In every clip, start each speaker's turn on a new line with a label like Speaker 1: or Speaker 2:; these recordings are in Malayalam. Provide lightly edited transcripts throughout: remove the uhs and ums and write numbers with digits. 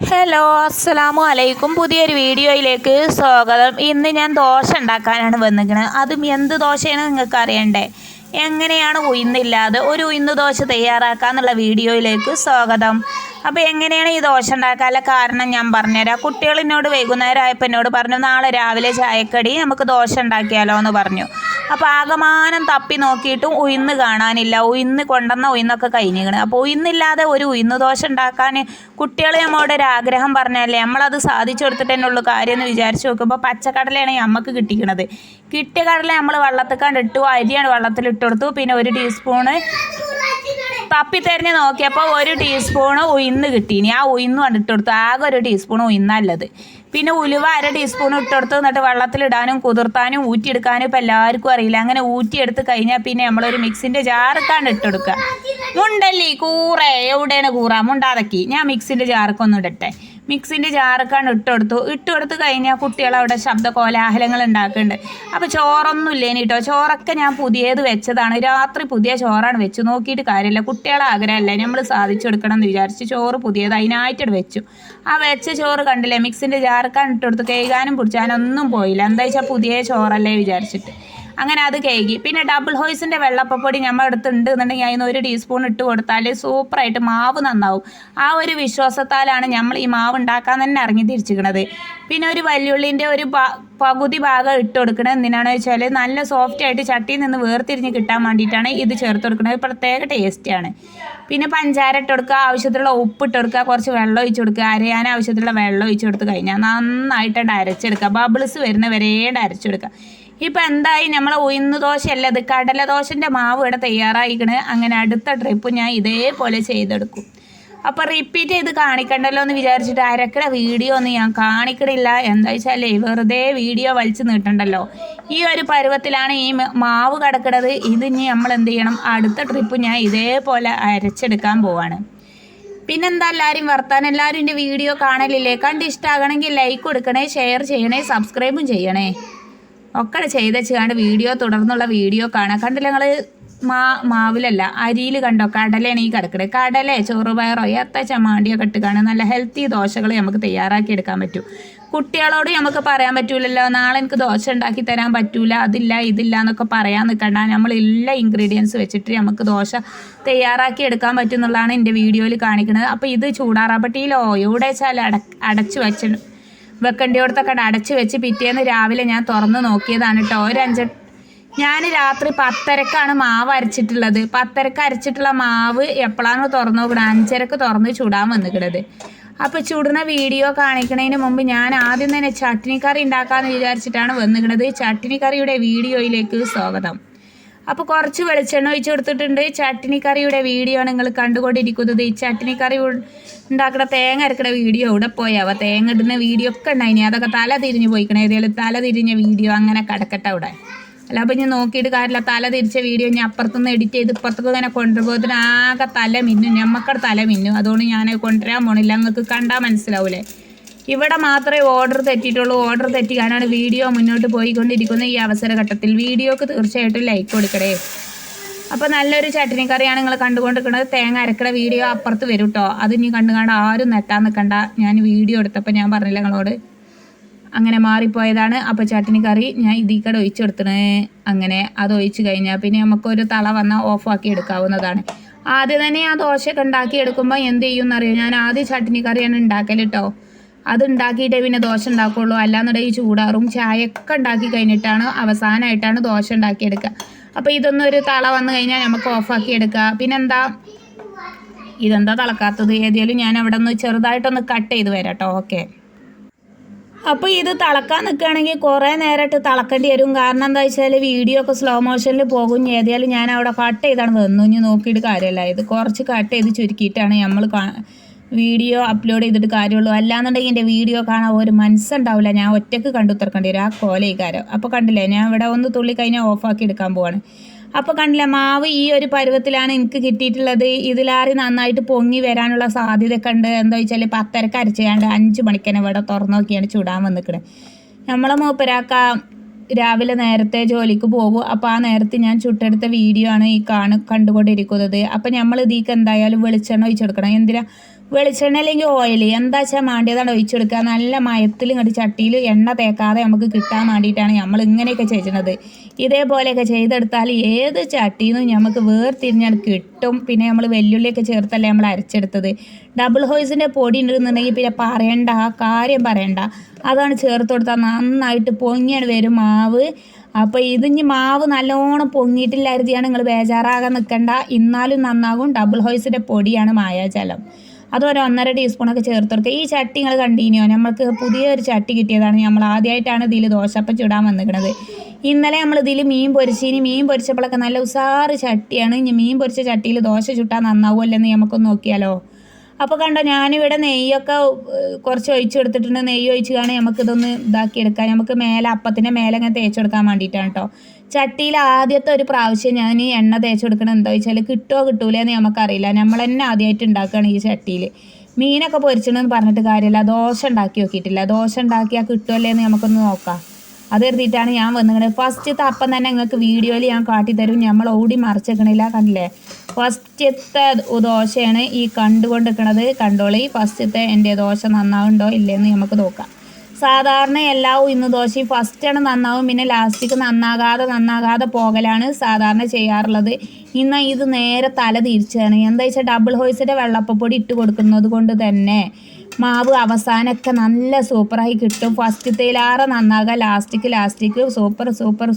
Speaker 1: ഹലോ അസ്സലാമു അലൈക്കും. പുതിയൊരു വീഡിയോയിലേക്ക് സ്വാഗതം. ഇന്ന് ഞാൻ ദോശ ഉണ്ടാക്കാനാണ് വന്നിരിക്കുന്നത്. അതും എന്ത് ദോശയാണ് നിങ്ങൾക്ക് അറിയണ്ടേ? എങ്ങനെയാണ് ഉഴുന്നില്ലാതെ ഒരു ഉഴുന്ന് ദോശ തയ്യാറാക്കാന്നുള്ള വീഡിയോയിലേക്ക് സ്വാഗതം. അപ്പോൾ എങ്ങനെയാണ് ഈ ദോശ ഉണ്ടാക്കാനുള്ള കാരണം ഞാൻ പറഞ്ഞുതരാം. കുട്ടികൾ എന്നോട് വൈകുന്നേരം ആയപ്പോൾ എന്നോട് പറഞ്ഞു, നാളെ രാവിലെ ചായക്കടി നമുക്ക് ദോശ ഉണ്ടാക്കിയാലോ എന്ന് പറഞ്ഞു. അപ്പോൾ ആകമാനം തപ്പി നോക്കിയിട്ടും ഉഴുന്ന് കാണാനില്ല. ഉഴുന്ന് കൊണ്ടുവന്ന ഉഴുന്നൊക്കെ കഴിഞ്ഞിരിക്കണം. അപ്പോൾ ഉഴുന്നില്ലാതെ ഒരു ഉഴുന്ന് ദോശ ഉണ്ടാക്കാൻ കുട്ടികൾ നമ്മളോട് ഒരു ആഗ്രഹം പറഞ്ഞല്ലേ, നമ്മളത് സാധിച്ചു കൊടുത്തിട്ട് തന്നെ ഉള്ളൂ കാര്യം എന്ന് വിചാരിച്ച് നോക്കുമ്പോൾ പച്ചക്കടലയാണ് നമുക്ക് കിട്ടിക്കണത്. കിട്ടിയ കടല നമ്മൾ വെള്ളത്തിൽ ഇട്ടു, അരിയാണ് വെള്ളത്തിൽ ഇട്ട് കൊടുത്തു. പിന്നെ ഒരു ടീസ്പൂണ് തപ്പി തെരഞ്ഞ് നോക്കിയപ്പോൾ ഒരു ടീസ്പൂണ് ഉഴുന്ന് കിട്ടീനി. ആ ഉഴുന്ന് കണ്ടിട്ട് കൊടുത്തു. ആകെ ഒരു ടീസ്പൂൺ ഉഴുന്നല്ലത്. പിന്നെ ഉലുവ അര ടീസ്പൂൺ ഇട്ടെടുത്ത് എന്നിട്ട് വെള്ളത്തിലിടാനും കുതിർത്താനും ഊറ്റിയെടുക്കാനും ഇപ്പം എല്ലാവർക്കും അറിയില്ല. അങ്ങനെ ഊറ്റിയെടുത്ത് കഴിഞ്ഞാൽ പിന്നെ നമ്മളൊരു മിക്സിൻ്റെ ജാറക്കാണ്ട് ഇട്ടെടുക്കുക. മുണ്ടല്ലേ കൂറേ, എവിടെയാണ് കൂറ? മുണ്ടാതക്കി ഞാൻ മിക്സിൻ്റെ ജാറക്കൊന്നും ഇടട്ടെ. മിക്സിൻ്റെ ജാറക്കാണ്ട് ഇട്ടുകൊടുത്ത് കഴിഞ്ഞാൽ കുട്ടികളവിടെ ശബ്ദ കോലാഹലങ്ങൾ ഉണ്ടാക്കുന്നുണ്ട്. അപ്പോൾ ചോറൊന്നും ഇല്ലേനി കേട്ടോ. ചോറൊക്കെ ഞാൻ പുതിയത് വെച്ചതാണ്. രാത്രി പുതിയ ചോറാണ് വെച്ച് നോക്കിയിട്ട് കാര്യമില്ല. കുട്ടികളെ ആഗ്രഹമല്ലേ, നമ്മൾ സാധിച്ചു കൊടുക്കണം എന്ന് വിചാരിച്ച് ചോറ് പുതിയത് അതിനായിട്ടിട്ട് വെച്ചു. ആ വെച്ച ചോറ് കണ്ടില്ലേ, മിക്സിൻ്റെ ജാറക്കാണ്ട് ഇട്ടെടുത്ത് കഴുകാനും പിടിച്ചാനും ഒന്നും പോയില്ല. എന്താ വെച്ചാൽ പുതിയ ചോറല്ലേ വിചാരിച്ചിട്ട് അങ്ങനെ അത് കഴുകി. പിന്നെ ഡബിൾ ഹോയ്സിൻ്റെ വെള്ളപ്പപ്പൊടി നമ്മൾ അടുത്തുണ്ട് എന്നുണ്ടെങ്കിൽ അതിന് ഒരു ടീസ്പൂൺ ഇട്ട് കൊടുത്താൽ സൂപ്പറായിട്ട് മാവ് നന്നാവും. ആ ഒരു വിശ്വാസത്താലാണ് നമ്മൾ ഈ മാവ് ഉണ്ടാക്കാൻ തന്നെ ഇറങ്ങി തിരിച്ചിരിക്കുന്നത്. പിന്നെ ഒരു വല്യുള്ളിൻ്റെ ഒരു പകുതി ഭാഗം ഇട്ട് കൊടുക്കണത് എന്തിനാണെന്ന് വെച്ചാൽ നല്ല സോഫ്റ്റ് ആയിട്ട് ചട്ടിയിൽ നിന്ന് വേർതിരിഞ്ഞ് കിട്ടാൻ വേണ്ടിയിട്ടാണ് ഇത് ചേർത്ത് കൊടുക്കുന്നത്. പ്രത്യേക ടേസ്റ്റാണ്. പിന്നെ പഞ്ചാര ഇട്ട് കൊടുക്കുക, ആവശ്യത്തിലുള്ള ഉപ്പ് ഇട്ട് കൊടുക്കുക, കുറച്ച് വെള്ളം ഒഴിച്ച് കൊടുക്കുക, അരയാൻ ആവശ്യത്തിലുള്ള വെള്ളം ഒഴിച്ച് കൊടുത്ത് കഴിഞ്ഞാൽ നന്നായിട്ടാണ് അരച്ചെടുക്കുക. ബബിൾസ് വരുന്നവരേണ്ട് അരച്ചെടുക്കുക. ഇപ്പം എന്തായി, നമ്മളെ ഉഴുന്ന് ദോശയല്ല ഇത്, കടല ദോശൻ്റെ മാവ് ഇവിടെ തയ്യാറായിക്കണ്. അങ്ങനെ അടുത്ത ട്രിപ്പ് ഞാൻ ഇതേപോലെ ചെയ്തെടുക്കും. അപ്പോൾ റിപ്പീറ്റ് ചെയ്ത് കാണിക്കണ്ടല്ലോ എന്ന് വിചാരിച്ചിട്ട് അരക്കട വീഡിയോ ഒന്നും ഞാൻ കാണിക്കണില്ല. എന്താ വെച്ചാലേ വെറുതെ വീഡിയോ വലിച്ചു നീട്ടണ്ടല്ലോ. ഈ ഒരു പരുവത്തിലാണ് ഈ മാവ് കിടക്കുന്നത്. ഇത് ഇനി നമ്മൾ എന്ത് ചെയ്യണം, അടുത്ത ട്രിപ്പ് ഞാൻ ഇതേപോലെ അരച്ചെടുക്കാൻ പോവാണ്. പിന്നെന്താ എല്ലാവരും വർത്താനം? എല്ലാവരും എൻ്റെ വീഡിയോ കാണലില്ലേ? കണ്ട് ഇഷ്ടമാകണമെങ്കിൽ ലൈക്ക് കൊടുക്കണേ, ഷെയർ ചെയ്യണേ, സബ്സ്ക്രൈബും ചെയ്യണേ. ഒക്കെ ചെയ്ത് വെച്ചാണ്ട് വീഡിയോ തുടർന്നുള്ള വീഡിയോ കാണാം. കണ്ടില്ല നിങ്ങൾ? മാവിലല്ല അരിയിൽ കണ്ടോ, കടലയാണ് ഈ കിടക്കുന്നത്. കടല ചെറുപയറോ ഏത്ത ചമാണ്ടിയൊക്കെ ഇട്ട് കാണാൻ നല്ല ഹെൽത്തി ദോശകൾ നമുക്ക് തയ്യാറാക്കി എടുക്കാൻ പറ്റും. കുട്ടികളോട് നമുക്ക് പറയാൻ പറ്റൂലല്ലോ, നാളെ എനിക്ക് ദോശ ഉണ്ടാക്കി തരാൻ പറ്റൂല, അതില്ല ഇതില്ല എന്നൊക്കെ പറയാൻ നിൽക്കണ്ട. നമ്മൾ എല്ലാ ഇൻഗ്രീഡിയൻസ് വെച്ചിട്ട് നമുക്ക് ദോശ തയ്യാറാക്കി എടുക്കാൻ പറ്റും എന്നുള്ളതാണ് എൻ്റെ വീഡിയോയിൽ കാണിക്കുന്നത്. അപ്പോൾ ഇത് ചൂടാറാപ്പട്ടിയിലോ എവിടെ വെച്ചാൽ അടച്ച് വെക്കേണ്ടിയോടത്തൊക്കെ അടച്ച് വെച്ച് പിറ്റേന്ന് രാവിലെ ഞാൻ തുറന്ന് നോക്കിയതാണ് കേട്ടോ. ഞാൻ രാത്രി 10:30ക്കാണ് മാവ് അരച്ചിട്ടുള്ളത്. 10:30ക്ക് അരച്ചിട്ടുള്ള മാവ് എപ്പോഴാണ് തുറന്ന് നോക്കണം? 5:30ക്ക് തുറന്ന് ചുടാൻ വന്നിക്കണത്. അപ്പോൾ ചുടുന്ന വീഡിയോ കാണിക്കുന്നതിന് മുമ്പ് ഞാൻ ആദ്യം തന്നെ ചട്നി കറി ഉണ്ടാക്കാമെന്ന് വിചാരിച്ചിട്ടാണ് വന്നിക്കണത്. ചട്നി കറിയുടെ വീഡിയോയിലേക്ക് സ്വാഗതം. അപ്പോൾ കുറച്ച് വെളിച്ചെണ്ണ ഒഴിച്ച് കൊടുത്തിട്ടുണ്ട്. ചട്നി കറിയുടെ വീഡിയോ ആണ് നിങ്ങൾ കണ്ടുകൊണ്ടിരിക്കുന്നത്. ഈ ചട്നി കറി ഉണ്ടാക്കുന്ന തേങ്ങ അരക്കുന്ന വീഡിയോ ഇവിടെ പോയാവ. തേങ്ങ ഇടുന്ന വീഡിയോ ഒക്കെ ഉണ്ടായിനി, അതൊക്കെ തല തിരിഞ്ഞ് പോയിക്കണേ. ഏതെങ്കിലും തല തിരിഞ്ഞ വീഡിയോ അങ്ങനെ കിടക്കട്ടെ അവിടെ. അല്ല അപ്പോൾ ഞാൻ നോക്കിയിട്ട് കാര്യമില്ല. തല തിരിച്ച വീഡിയോ ഞാൻ അപ്പുറത്തുനിന്ന് എഡിറ്റ് ചെയ്ത് ഇപ്പുറത്തേക്ക് ഇങ്ങനെ കൊണ്ടുപോകുമ്പോൾ ആകെ തല മിന്നും, ഞമ്മക്കടെ തല മിന്നും. അതുകൊണ്ട് ഞാൻ കൊണ്ടുവരാൻ പോണില്ല. നിങ്ങൾക്ക് കണ്ടാൽ മനസ്സിലാവൂലേ. ഇവിടെ മാത്രമേ ഓർഡർ തെറ്റിയിട്ടുള്ളൂ. ഓർഡർ തെറ്റിക്കാനാണ് വീഡിയോ മുന്നോട്ട് പോയിക്കൊണ്ടിരിക്കുന്നത്. ഈ അവസരഘട്ടത്തിൽ വീഡിയോക്ക് തീർച്ചയായിട്ടും ലൈക്ക് കൊടുക്കണേ. അപ്പോൾ നല്ലൊരു ചട്നി കറിയാണ് നിങ്ങൾ കണ്ടുകൊണ്ടിരിക്കുന്നത്. തേങ്ങ അരക്കണ വീഡിയോ അപ്പുറത്ത് വരും കേട്ടോ. അത് ഇനി കണ്ടുകൊണ്ട് ആരും നെട്ടാൻ നിൽക്കണ്ട. ഞാൻ വീഡിയോ എടുത്തപ്പോൾ ഞാൻ പറഞ്ഞില്ല നിങ്ങളോട്, അങ്ങനെ മാറിപ്പോയതാണ്. അപ്പോൾ ചട്നി കറി ഞാൻ ഇതിക്കടെ ഒഴിച്ച് കൊടുത്തണേ. അങ്ങനെ അത് ഒഴിച്ച് കഴിഞ്ഞാൽ പിന്നെ നമുക്കൊരു തള വന്നാൽ ഓഫാക്കി എടുക്കാവുന്നതാണ്. ആദ്യം തന്നെ ആ ദോശയൊക്കെ ഉണ്ടാക്കി എടുക്കുമ്പോൾ എന്ത് ചെയ്യുമെന്നറിയോ, ഞാൻ ആദ്യം ചട്നി കറിയാണ് ഉണ്ടാക്കൽ കേട്ടോ. അത് ഉണ്ടാക്കിയിട്ടേ പിന്നെ ദോശ ഉണ്ടാക്കുള്ളൂ. അല്ലാന്നുണ്ടെങ്കിൽ ചൂടാറും ചായയൊക്കെ ഉണ്ടാക്കി കഴിഞ്ഞിട്ടാണ് അവസാനമായിട്ടാണ് ദോശ ഉണ്ടാക്കിയെടുക്കുക. അപ്പോൾ ഇതൊന്നും ഒരു തള വന്നു കഴിഞ്ഞാൽ നമുക്ക് ഓഫാക്കി എടുക്കുക. പിന്നെന്താ ഇതെന്താ തിളക്കാത്തത്? ഏതായാലും ഞാൻ അവിടെ ഒന്ന് ചെറുതായിട്ടൊന്ന് കട്ട് ചെയ്ത് വരാം കേട്ടോ. ഓക്കെ. അപ്പോൾ ഇത് തിളക്കാൻ നിൽക്കുകയാണെങ്കിൽ കുറേ നേരമായിട്ട് തിളക്കേണ്ടി വരും. കാരണം എന്താ വെച്ചാൽ വീഡിയോ ഒക്കെ സ്ലോ മോഷനിൽ പോകും. ഏതായാലും ഞാൻ അവിടെ കട്ട് ചെയ്താണ് വന്നു. ഇനി നോക്കിയിട്ട് കാര്യമല്ല. ഇത് കുറച്ച് കട്ട് ചെയ്ത് ചുരുക്കിയിട്ടാണ് നമ്മൾ വീഡിയോ അപ്ലോഡ് ചെയ്തിട്ട് കാര്യമുള്ളൂ. അല്ലാന്നുണ്ടെങ്കിൽ എൻ്റെ വീഡിയോ കാണാൻ ഒരു മനസ്സുണ്ടാവില്ല. ഞാൻ ഒറ്റയ്ക്ക് കണ്ടു തീർക്കേണ്ടി വരും. ആ കോലയിക്കാരം. അപ്പോൾ കണ്ടില്ലേ, ഞാൻ ഇവിടെ ഒന്ന് തുള്ളി കഴിഞ്ഞാൽ ഓഫാക്കി എടുക്കാൻ പോവാണ്. അപ്പോൾ കണ്ടില്ല, മാവ് ഈ ഒരു പരുവത്തിലാണ് എനിക്ക് കിട്ടിയിട്ടുള്ളത്. ഇതിലാറി നന്നായിട്ട് പൊങ്ങി വരാനുള്ള സാധ്യതയൊക്കെ ഉണ്ട്. എന്താ വെച്ചാൽ 10:30ക്ക് അരച്ചാണ്ട് 5 മണിക്കന്നെ ഇവിടെ തുറന്നു നോക്കിയാണ് ചുടാൻ വന്നിക്കണേ. നമ്മളെ മൂപ്പരാക്ക രാവിലെ നേരത്തെ ജോലിക്ക് പോകും. അപ്പോൾ ആ നേരത്തെ ഞാൻ ചുട്ടെടുത്ത വീഡിയോ ആണ് ഈ കണ്ടുകൊണ്ടിരിക്കുന്നത്. അപ്പോൾ നമ്മൾ ഇതിലേക്ക് എന്തായാലും വെളിച്ചെണ്ണ ഒഴിച്ചെടുക്കണം. എന്തിനാ വെളിച്ചെണ്ണ അല്ലെങ്കിൽ ഓയിൽ എന്താ വെച്ചാൽ വേണ്ടിയതാണ് ഒഴിച്ചെടുക്കുക. നല്ല മയത്തിൽ ഇങ്ങോട്ട് ചട്ടിയിൽ എണ്ണ തേക്കാതെ നമുക്ക് കിട്ടാൻ വേണ്ടിയിട്ടാണ് നമ്മൾ ഇങ്ങനെയൊക്കെ ചെയ്യുന്നത്. ഇതേപോലെയൊക്കെ ചെയ്തെടുത്താൽ ഏത് ചട്ടിയിൽ നിന്നും നമുക്ക് വേർതിരിഞ്ഞാൽ കിട്ടും. പിന്നെ നമ്മൾ വെല്ലുള്ളിയൊക്കെ ചേർത്തല്ലേ നമ്മൾ അരച്ചെടുത്തത്. ഡബിൾ ഹോയ്സിൻ്റെ പൊടി ഉണ്ടെന്നുണ്ടെങ്കിൽ പിന്നെ പറയണ്ട, ആ കാര്യം പറയണ്ട. അതാണ് ചേർത്ത് കൊടുത്താൽ നന്നായിട്ട് പൊങ്ങിയാണ് വരും മാവ്. അപ്പോൾ ഇതിഞ്ഞ് മാവ് നല്ലോണം പൊങ്ങിയിട്ടില്ലായിരുന്നാണ് നിങ്ങൾ ബേജാറാകാൻ നിൽക്കണ്ട. എന്നാലും നന്നാകും. ഡബിൾ ഹോയ്സിൻ്റെ പൊടിയാണ് മായാജലം. അതൊരു 1.5 ടീസ്പൂണൊക്കെ ചേർത്ത് കൊടുക്കുക. ഈ ചട്ടി നിങ്ങൾ കണ്ടിന്യോ? നമ്മൾക്ക് പുതിയൊരു ചട്ടി കിട്ടിയതാണ്. നമ്മൾ ആദ്യമായിട്ടാണ് ഇതിൽ ദോശപ്പം ചുടാൻ വന്നിരിക്കുന്നത്. ഇന്നലെ നമ്മൾ ഇതിൽ മീൻ പൊരിച്ചിനി. മീൻ പൊരിച്ചപ്പോഴൊക്കെ നല്ല ഉസാറ് ചട്ടിയാണ്. ഇനി മീൻ പൊരിച്ച ചട്ടിയിൽ ദോശ ചുട്ടാൽ നന്നാവുമല്ലെന്ന് നമുക്കൊന്ന് നോക്കിയാലോ. അപ്പോൾ കണ്ടോ, ഞാനിവിടെ നെയ്യൊക്കെ കുറച്ച് ഒഴിച്ച് കൊടുത്തിട്ടുണ്ട്. നെയ്യ് ഒഴിച്ച് കാണി നമുക്കിതൊന്ന് ഇതാക്കിയെടുക്കാം. നമുക്ക് മേലെ അപ്പത്തിൻ്റെ മേലെ ഇങ്ങനെ തേച്ചെടുക്കാൻ വേണ്ടിയിട്ടാണ് കേട്ടോ. ചട്ടിയിൽ ആദ്യത്തെ ഒരു പ്രാവശ്യം ഞാൻ ഈ എണ്ണ തേച്ച് കൊടുക്കണം. എന്താ വെച്ചാൽ കിട്ടുമോ കിട്ടൂലെന്ന് നമുക്കറിയില്ല. നമ്മൾ തന്നെ ആദ്യമായിട്ട് ഉണ്ടാക്കുകയാണ് ഈ ചട്ടിയിൽ. മീനൊക്കെ പൊരിച്ചിട്ടെന്ന് പറഞ്ഞിട്ട് കാര്യമില്ല. ദോശ ഉണ്ടാക്കി നോക്കിയിട്ടില്ല. ദോശ ഉണ്ടാക്കിയാൽ കിട്ടുമല്ലേന്ന് നമുക്കൊന്ന് നോക്കാം. അത് കരുതിയിട്ടാണ് ഞാൻ വന്നിരിക്കുന്നത്. ഫസ്റ്റത്തെ അപ്പം തന്നെ നിങ്ങൾക്ക് വീഡിയോയിൽ ഞാൻ കാട്ടിത്തരും. നമ്മൾ ഓടി മറിച്ചേക്കണില്ല, കണ്ടില്ലേ? ഫസ്റ്റത്തെ ദോശയാണ് ഈ കണ്ടുകൊണ്ടിരിക്കണത്. കണ്ടോളി, ഫസ്റ്റത്തെ എൻ്റെ ദോശ നന്നാവുണ്ടോ ഇല്ലയെന്ന് നമുക്ക് നോക്കാം. സാധാരണ എല്ലാ ഉഴുന്ന് ദോശയും ഫസ്റ്റാണ് നന്നാവും. പിന്നെ ലാസ്റ്റിക്ക് നന്നാകാതെ പോകലാണ് സാധാരണ ചെയ്യാറുള്ളത്. ഇന്ന് ഇത് നേരെ തല തിരിച്ചാണ്. എന്താ വെച്ചാൽ ഡബിൾ ഹോയ്സിൻ്റെ വെള്ളപ്പപ്പൊടി ഇട്ട് കൊടുക്കുന്നത് കൊണ്ട് തന്നെ മാവ് അവസാനമൊക്കെ നല്ല സൂപ്പറായി കിട്ടും. ഫസ്റ്റത്തേലേറെ നന്നാകുക ലാസ്റ്റിക്ക്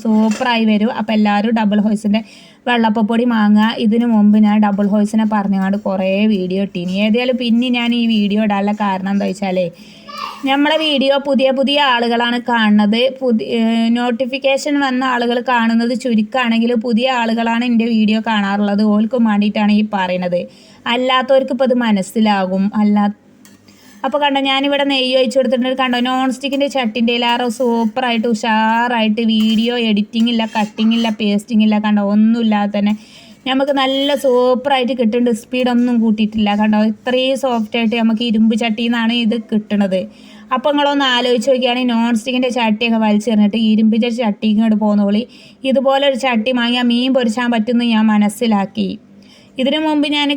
Speaker 1: സൂപ്പറായി വരും. അപ്പോൾ എല്ലാവരും ഡബിൾ ഹോയ്സിൻ്റെ വെള്ളപ്പപ്പൊടി വാങ്ങുക. ഇതിനു മുമ്പ് ഞാൻ ഡബിൾ ഹോയ്സിനെ പറഞ്ഞുകൊണ്ട് കുറേ വീഡിയോ ഇട്ടീനി. ഏതായാലും പിന്നെ ഞാൻ ഈ വീഡിയോ ഇടാനുള്ള കാരണം എന്താ വെച്ചാലേ, നമ്മളെ വീഡിയോ പുതിയ ആളുകളാണ് കാണുന്നത്. നോട്ടിഫിക്കേഷൻ വന്ന ആളുകൾ കാണുന്നത് ചുരുക്കമാണെങ്കിൽ പുതിയ ആളുകളാണ് എൻ്റെ വീഡിയോ കാണാറുള്ളത്. ഓൽക്കും വേണ്ടിയിട്ടാണ് ഈ പറയുന്നത്. അല്ലാത്തവർക്ക് ഇപ്പോൾ ഇത് മനസ്സിലാകും. അപ്പോൾ കണ്ടോ, ഞാനിവിടെ നെയ്യ് ഒഴിച്ച് കൊടുത്തിട്ടുണ്ട്. കണ്ടോ, നോൺ സ്റ്റിക്കിൻ്റെ ചട്ടിൻ്റെയിലാറോ സൂപ്പറായിട്ട് ഉഷാറായിട്ട് വീഡിയോ എഡിറ്റിംഗ് ഇല്ല, കട്ടിങ് ഇല്ല, പേസ്റ്റിംഗ് ഇല്ല. കണ്ടോ, ഒന്നുമില്ലാതെ തന്നെ നമുക്ക് നല്ല സൂപ്പറായിട്ട് കിട്ടുന്നുണ്ട്. സ്പീഡൊന്നും കൂട്ടിയിട്ടില്ല. കണ്ടോ, ഇത്രയും സോഫ്റ്റായിട്ട് നമുക്ക് ഇരുമ്പ് ചട്ടിയിൽ നിന്നാണ് ഇത് കിട്ടുന്നത്. അപ്പോൾ നിങ്ങളൊന്ന് ആലോചിച്ച് നോക്കിയാണെങ്കിൽ നോൺ സ്റ്റിക്കിൻ്റെ ചട്ടിയൊക്കെ വലിച്ചെറിഞ്ഞിട്ട് ഇരുമ്പിൻ്റെ ചട്ടിക്ക് ഇങ്ങോട്ട് പോകുന്നോളി. ഇതുപോലൊരു ചട്ടി വാങ്ങിയാൽ മീൻ പൊരിച്ചാൻ പറ്റുമെന്ന് ഞാൻ മനസ്സിലാക്കി. ഇതിനു മുമ്പ് ഞാൻ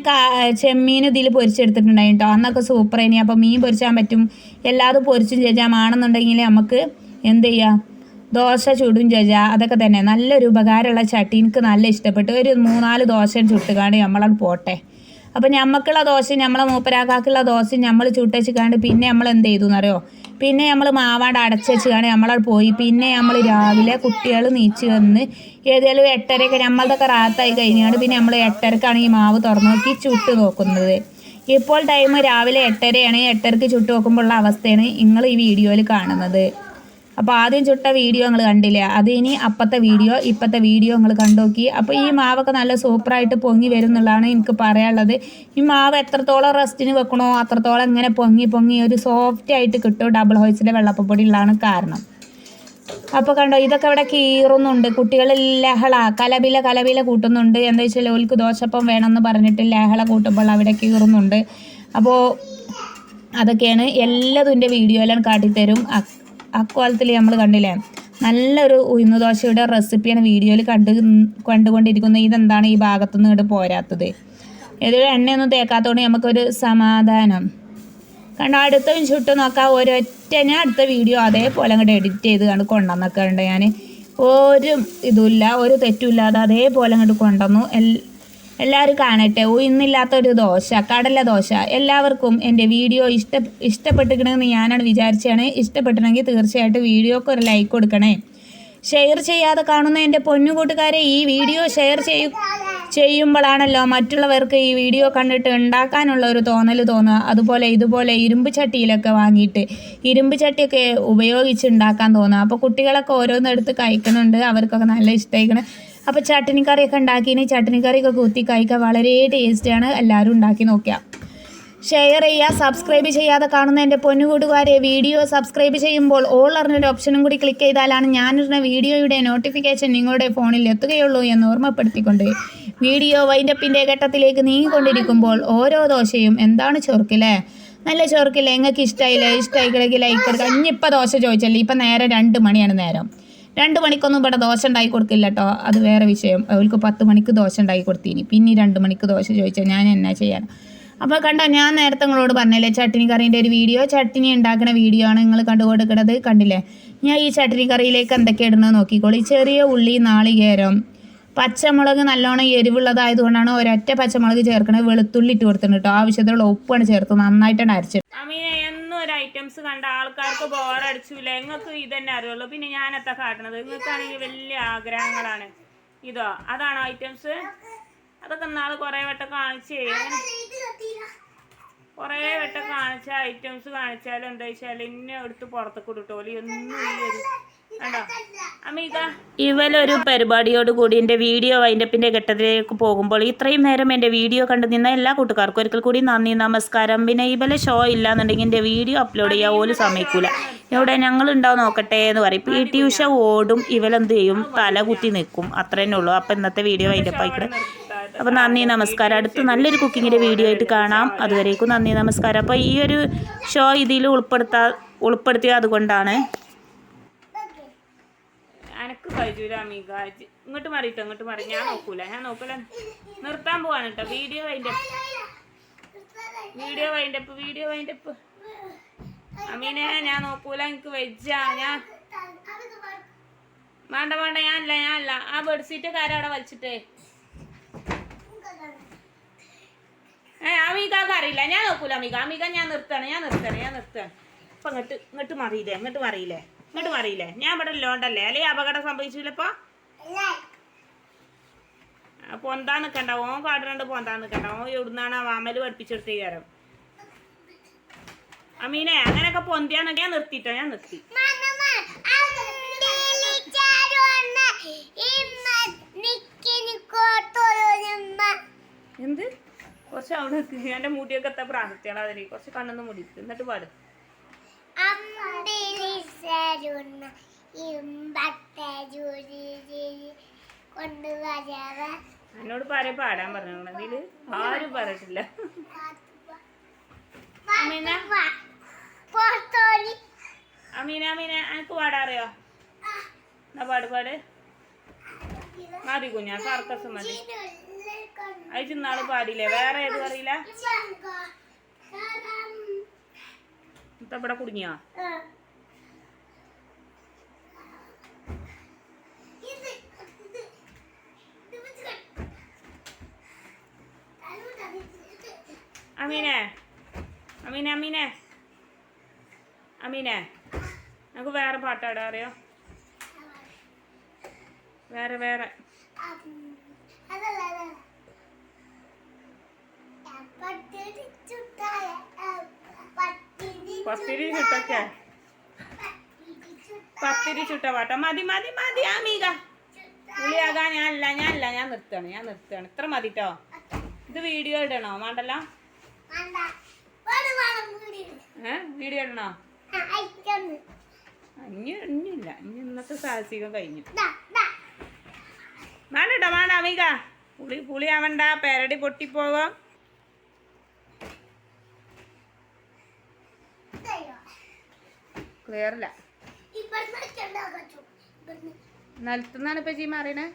Speaker 1: ചെമ്മീൻ ഇതിൽ പൊരിച്ചെടുത്തിട്ടുണ്ടായി കേട്ടോ. അന്നൊക്കെ സൂപ്പറേനി. അപ്പോൾ മീൻ പൊരിച്ചാൻ പറ്റും. എല്ലാതും പൊരിച്ചും ചെയ്യാമാണെന്നുണ്ടെങ്കിൽ നമുക്ക് എന്ത് ചെയ്യാം, ദോശ ചുടും ചെയ്യാം. അതൊക്കെ തന്നെ നല്ലൊരു ഉപകാരമുള്ള ചട്ടി. എനിക്ക് നല്ല ഇഷ്ടപ്പെട്ടു. ഒരു 3-4 ദോശ ചുട്ടുകാണ്ട് നമ്മളത് പോട്ടെ. അപ്പോൾ നമുക്കുള്ള ദോശ, നമ്മളെ മൂപ്പരാക്കാക്കുള്ള ദോശ നമ്മൾ ചുട്ടേച്ചിക്കാണ്ട് പിന്നെ നമ്മൾ എന്ത് ചെയ്തു എന്നറിയോ, പിന്നെ നമ്മൾ മാവാണ്ട് അടച്ച് വെച്ചുകാണ്ട് നമ്മളത് പോയി. പിന്നെ നമ്മൾ രാവിലെ കുട്ടികൾ നീച്ച് വന്ന് ഏതായാലും 8:30 നമ്മളതൊക്കെ റാത്തായി കഴിഞ്ഞാണ്ട് പിന്നെ നമ്മൾ 8:30 ഈ മാവ് തുറന്നു നോക്കി ചുട്ട് നോക്കുന്നത്. ഇപ്പോൾ ടൈം രാവിലെ 8:30 8:30 ചുട്ട് നോക്കുമ്പോഴുള്ള അവസ്ഥയാണ് നിങ്ങൾ ഈ വീഡിയോയിൽ കാണുന്നത്. അപ്പോൾ ആദ്യം ചുട്ട വീഡിയോ നിങ്ങൾ കണ്ടില്ല. അത് ഇനി ഇപ്പോഴത്തെ വീഡിയോ നിങ്ങൾ കണ്ടു നോക്കി. അപ്പോൾ ഈ മാവൊക്കെ നല്ല സൂപ്പറായിട്ട് പൊങ്ങി വരും എന്നുള്ളതാണ് എനിക്ക് പറയാനുള്ളത്. ഈ മാവ് എത്രത്തോളം റെസ്റ്റിന് വെക്കണോ അത്രത്തോളം ഇങ്ങനെ പൊങ്ങി ഒരു സോഫ്റ്റ് ആയിട്ട് കിട്ടും. ഡബിൾ ഹോയ്സിൻ്റെ വെള്ളപ്പപ്പൊടി ഉള്ളതാണ് കാരണം. അപ്പോൾ കണ്ടോ, ഇതൊക്കെ ഇവിടെ കീറുന്നുണ്ട്. കുട്ടികൾ കലബില കൂട്ടുന്നുണ്ട്. എന്താ വെച്ചാൽ ഓൽക്ക് ദോശപ്പം വേണമെന്ന് പറഞ്ഞിട്ട് ലഹള കൂട്ടുമ്പോൾ അവിടെ കീറുന്നുണ്ട്. അപ്പോൾ അതൊക്കെയാണ് എല്ലാതും വീഡിയോയിലാണ് കാട്ടിത്തരും. അക്കോലത്തിൽ നമ്മൾ കണ്ടില്ലേ, നല്ലൊരു ഉഴുന്ന് ദോശയുടെ റെസിപ്പിയാണ് വീഡിയോയിൽ കണ്ടുകൊണ്ടിരിക്കുന്നത്. ഇതെന്താണ് ഈ ഭാഗത്തുനിന്ന് ഇങ്ങോട്ട് പോരാത്തത്? ഏതൊരു എണ്ണയൊന്നും തേക്കാത്തതുകൊണ്ട് നമുക്കൊരു സമാധാനം. കണ്ടോ, അടുത്ത ചുട്ട് നോക്കാം. ഞാൻ അടുത്ത വീഡിയോ അതേപോലെ അങ്ങോട്ട് എഡിറ്റ് ചെയ്ത് കണ്ട് കൊണ്ടുവന്നൊക്കെ ഉണ്ട്. ഞാൻ ഒരു ഇതുമില്ല, ഒരു തെറ്റുമില്ലാതെ അതേപോലെ അങ്ങോട്ട് കൊണ്ടുവന്നു. എല്ലാവരും കാണട്ടെ. ഉഴുന്നില്ലാത്തൊരു ദോശ, കടല ദോശ. എല്ലാവർക്കും എൻ്റെ വീഡിയോ ഇഷ്ടപ്പെട്ടിരിക്കണമെന്ന് ഞാനാണ് വിചാരിച്ചാണ്. ഇഷ്ടപ്പെട്ടിട്ടുണ്ടെങ്കിൽ തീർച്ചയായിട്ടും വീഡിയോക്ക് ഒരു ലൈക്ക് കൊടുക്കണേ. ഷെയർ ചെയ്യാതെ കാണുന്ന എൻ്റെ പൊന്നു കൂട്ടുകാരെ, ഈ വീഡിയോ ഷെയർ ചെയ്യുമ്പോഴാണല്ലോ മറ്റുള്ളവർക്ക് ഈ വീഡിയോ കണ്ടിട്ട് ഉണ്ടാക്കാനുള്ള ഒരു തോന്നൽ തോന്നുക. അതുപോലെ ഇതുപോലെ ഇരുമ്പ് ചട്ടിയിലൊക്കെ വാങ്ങിയിട്ട് ഇരുമ്പ് ചട്ടിയൊക്കെ ഉപയോഗിച്ച് ഉണ്ടാക്കാൻ തോന്നുക. അപ്പോൾ കുട്ടികളൊക്കെ ഓരോന്നെടുത്ത് കഴിക്കുന്നുണ്ട്. അവർക്കൊക്കെ നല്ല ഇഷ്ടമായിക്കണം. അപ്പോൾ ചട്നിക്കറിയൊക്കെ ഉണ്ടാക്കിന്. ചട്നിക്കറിയൊക്കെ കുത്തി കഴിക്കാൻ വളരെ ടേസ്റ്റിയാണ്. എല്ലാവരും ഉണ്ടാക്കി നോക്കുക. ഷെയർ ചെയ്യുക. സബ്സ്ക്രൈബ് ചെയ്യാതെ കാണുന്ന എൻ്റെ പൊന്നുകൂട്ടുകാരെ, വീഡിയോ സബ്സ്ക്രൈബ് ചെയ്യുമ്പോൾ ഓൾ അറിഞ്ഞൊരു ഓപ്ഷനും കൂടി ക്ലിക്ക് ചെയ്താലാണ് ഞാനിടുന്ന വീഡിയോയുടെ നോട്ടിഫിക്കേഷൻ നിങ്ങളുടെ ഫോണിൽ എത്തുകയുള്ളൂ എന്ന് ഓർമ്മപ്പെടുത്തിക്കൊണ്ട് വീഡിയോ വൈൻഡപ്പിൻ്റെ ഘട്ടത്തിലേക്ക് നീങ്ങിക്കൊണ്ടിരിക്കുമ്പോൾ ഓരോ ദോശയും എന്താണ് ചൊറുക്കില്ലേ, നല്ല ചൊറുക്കില്ലേ? നിങ്ങൾക്ക് ഇഷ്ടമായിക്കിടയ്ക്ക് ലൈക്ക് കൊടുക്കുക. ഇനിയിപ്പോൾ ദോശ ചോദിച്ചല്ലേ, ഇപ്പം നേരെ 2 മണിയാണ് നേരം. 2 മണിക്കൊന്നും ഇവിടെ ദോശ ഉണ്ടാക്കി കൊടുക്കില്ല കേട്ടോ. അത് വേറെ വിഷയം. അവർക്ക് 10 മണിക്ക് ദോശ ഉണ്ടാക്കി കൊടുത്തീനി. പിന്നെ 2 മണിക്ക് ദോശ ചോദിച്ചാൽ ഞാൻ എന്നാ ചെയ്യാൻ? അപ്പോൾ കണ്ടോ, ഞാൻ നേരത്തെ നിങ്ങളോട് പറഞ്ഞല്ലേ ചട്ടിനി കറീൻ്റെ ഒരു വീഡിയോ, ചട്ടിനി ഉണ്ടാക്കുന്ന വീഡിയോ ആണ് നിങ്ങൾ കണ്ടു കൊടുക്കുന്നത്. കണ്ടില്ലേ? ഞാൻ ഈ ചട്ടിനി കറിയിലേക്ക് എന്തൊക്കെ ഇടുന്നത് നോക്കിക്കോളി. ചെറിയ ഉള്ളി, നാളികേരം, പച്ചമുളക് നല്ലോണം എരിവുള്ളതായതുകൊണ്ടാണ് ഒരൊറ്റ പച്ചമുളക് ചേർക്കണത്. വെളുത്തുള്ളി ഇട്ട് കൊടുത്തിട്ടുണ്ട് കേട്ടോ. ആവശ്യത്തിനുള്ള ഉപ്പാണ് ചേർത്ത് നന്നായിട്ടാണ് അരച്ചത്. എന്നും ഒരു ഐറ്റംസ് കണ്ട ആൾക്കാർക്ക് ബോറടിച്ചില്ല. നിങ്ങൾക്ക് ഇതന്നെ അറിയുള്ളൂ. പിന്നെ ഞാനെത്താ കാട്ടണത്? നിങ്ങൾക്കാണെങ്കിൽ വലിയ ആഗ്രഹങ്ങളാണ്. ഇതോ അതാണോ ഐറ്റംസ്? അതൊക്കെ നാളെ കുറേ വട്ടം കാണിച്ചേ. കുറേ വട്ടം കാണിച്ച ഐറ്റംസ് കാണിച്ചാലും എന്താ വെച്ചാൽ ഇന്നെ എടുത്ത് പുറത്തേക്ക് ഇട്ടോളി ഒന്നും കണ്ടോ അമീക. ഇവലൊരു പരിപാടിയോട് കൂടി എൻ്റെ വീഡിയോ വൈൻഡപ്പിൻ്റെ ഘട്ടത്തിലേക്ക് പോകുമ്പോൾ ഇത്രയും നേരം എൻ്റെ വീഡിയോ കണ്ടു നിന്ന എല്ലാ കൂട്ടുകാർക്കും ഒരിക്കൽ കൂടി നന്ദി, നമസ്കാരം. പിന്നെ ഇവലെ ഷോ ഇല്ലാന്നുണ്ടെങ്കിൽ എൻ്റെ വീഡിയോ അപ്ലോഡ് ചെയ്യാൻ പോലും സമ്മതിക്കൂല. ഇവിടെ ഞങ്ങളുണ്ടാവും നോക്കട്ടെ എന്ന് പറയും. PT ഉഷ ഓടും, ഇവലെന്ത് ചെയ്യും? തല കുത്തി നിൽക്കും. അത്ര തന്നെ ഉള്ളൂ. അപ്പം ഇന്നത്തെ വീഡിയോ വൈൻഡപ്പ് ആയിക്കോട്ടെ. അപ്പോൾ നന്ദി, നമസ്കാരം. അടുത്ത് നല്ലൊരു കുക്കിങ്ങിൻ്റെ വീഡിയോ ആയിട്ട് കാണാം. അതുവരേക്കും നന്ദി, നമസ്കാരം. അപ്പോൾ ഈ ഒരു ഷോ ഇതിൽ ഉൾപ്പെടുത്തിയത് അതുകൊണ്ടാണ്. എനക്ക് കഴിയൂല അമീക. ഇങ്ങോട്ട് മാറിയിട്ടോ, ഇങ്ങോട്ട് മാറി. ഞാൻ നോക്കൂല. നിർത്താൻ പോവാണ് കേട്ടോ. Video wind up. അമീനെ ഞാൻ നോക്കൂല. എനിക്ക് വെജാ. വേണ്ട ഞാനല്ല. ആ ബെഡ്ഷീറ്റ് കാരവിടെ വലിച്ചിട്ടേ. അമീകാക്ക് അറിയില്ല. ഞാൻ നോക്കൂല അമീക. ഞാൻ നിർത്തണം. ഇപ്പൊ ഇങ്ങോട്ട് മാറിയില്ലേ? ഞാൻ ഇവിടെ ലോണ്ടല്ലേ? അല്ലെങ്കിൽ അപകടം സംഭവിച്ചില്ലപ്പോ പൊന്താൻ നിൽക്കണ്ട. ഓൻ കാടുന്നുണ്ട്, പൊന്താൻ നിൽക്കണ്ട. ഓൻ എവിടുന്നാണ് വാമല് പഠിപ്പിച്ചെടുത്ത കാരം. അമീനെ അങ്ങനെയൊക്കെ പൊന്തിയാന്നൊക്കെ ഞാൻ നിർത്തി. എന്ത് കുറച്ച് അവിടെ നിൽക്കുക. എൻ്റെ മുടിയൊക്കെ എത്താൻ പ്രാർത്ഥിച്ചാൽ അതിന് കുറച്ച് കണ്ണൊന്ന് മുടിക്ക്. എന്നിട്ട് പാട്. എന്നോട് പാടാൻ പറഞ്ഞു. അതില് ആരും പറഞ്ഞിട്ടില്ല. അമീന എനിക്ക് പാടാറിയോ? എന്നാ പാട്. മതി കുഞ്ഞാ, സർക്കസ് മതി. അത് ഇന്നാള് പാടില്ലേ? വേറെ ഏത് അറിയില്ല? ഇവിടെ കുടുങ്ങിയോ? അമീനെ നമുക്ക് വേറെ പാട്ടാടാ അറിയോ? വേറെ പത്തിരി ചുട്ട പാട്ട. മതി അമീക. പുളിയാകാൻ ഞാൻ നിർത്തണം. ഇത്ര മതിട്ടോ. ഇത് വീഡിയോ ഇടണോ? വേണ്ടല്ലോ. വീഡിയോ ഇടണോ? ഇനിയില്ല. ഇന്നത്തെ സാഹസികം കഴിഞ്ഞു. വേണ്ട അമീക. പുളിയാവണ്ട. പെരടി പൊട്ടിപ്പോകാം. ക്ലിയറില്ല. നിലത്തുനിന്നാണ് ഇപ്പൊ ചീ മാറിയണേ.